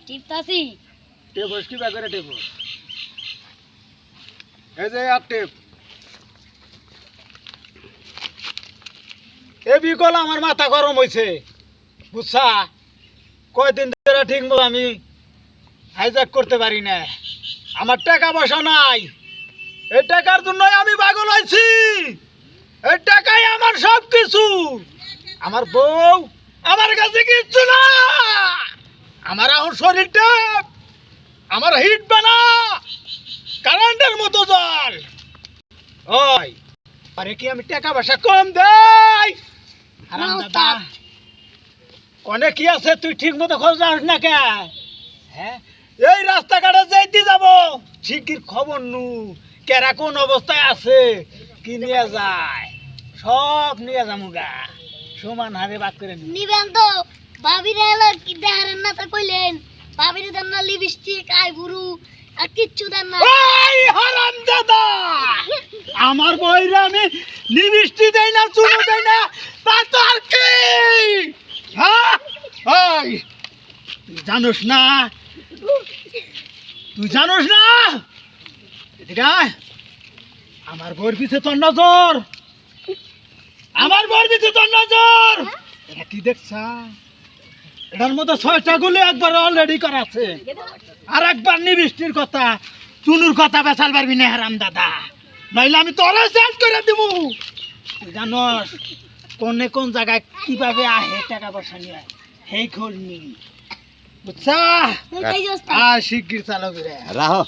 টিপতাছি tapes কি করে tapes এই যে আর টেপ এ বিকল আমার মাথা গরম হইছে বুঝছা কয়দিন ধরে ঠিক মতো আমি হাইজ্যাক করতে পারি না আমার টাকা পয়সা নাই এই টাকার জন্যই আমি পাগল হইছি এই টাকাই আমার সব কিছু আমার বউ আমার কাছে কিচ্ছু না আমার এখন শরীরটা আমার হিট বানা কারেন্টের মতো জল ওই আরে কি আমি টাকা পয়সা কম দেই আরাম দাদা অনেক কি আছে তুই ঠিক মতো খোঁজ রাখ না কে হ্যাঁ এই রাস্তাঘাটে যাইতে যাব শিগগির খবর নু কেরা কোন অবস্থায় আছে কি নিয়ে যায় সব নিয়ে যাবো গা সমান হারে বাদ করে নিবেন তো ভাবিরে এলো কি দেহারেন না তা কইলেন ভাবিরে দেন না লিপস্টিক আই বুড়ু আর কিচ্ছু দেন না ওই হারাম দাদা আমার বইরা আমি লিপস্টিক দেই না চুনো দেই না তা তো আর কি হ্যাঁ ওই তুই জানোস না এদিকে আয়। আমার বউর পিছে তোর নজর আমার বউর পিছে তোর নজর এটা কি দেখছা এটার মধ্যে 6টা গুলি একবার অলরেডি করা আছে আর একবার নিবৃষ্টির কথা চুনুর কথা বেচাল পারবি না হারাম দাদা নইলে আমি তোরা চেঞ্জ করে দিব তুই জানোস কোন জায়গায় কিভাবে আহে টাকা পয়সা নিয়ে সেই খোঁজ নি বুঝছা এই যে ওস্তাদ। আর শিগগির চালু করে রাহো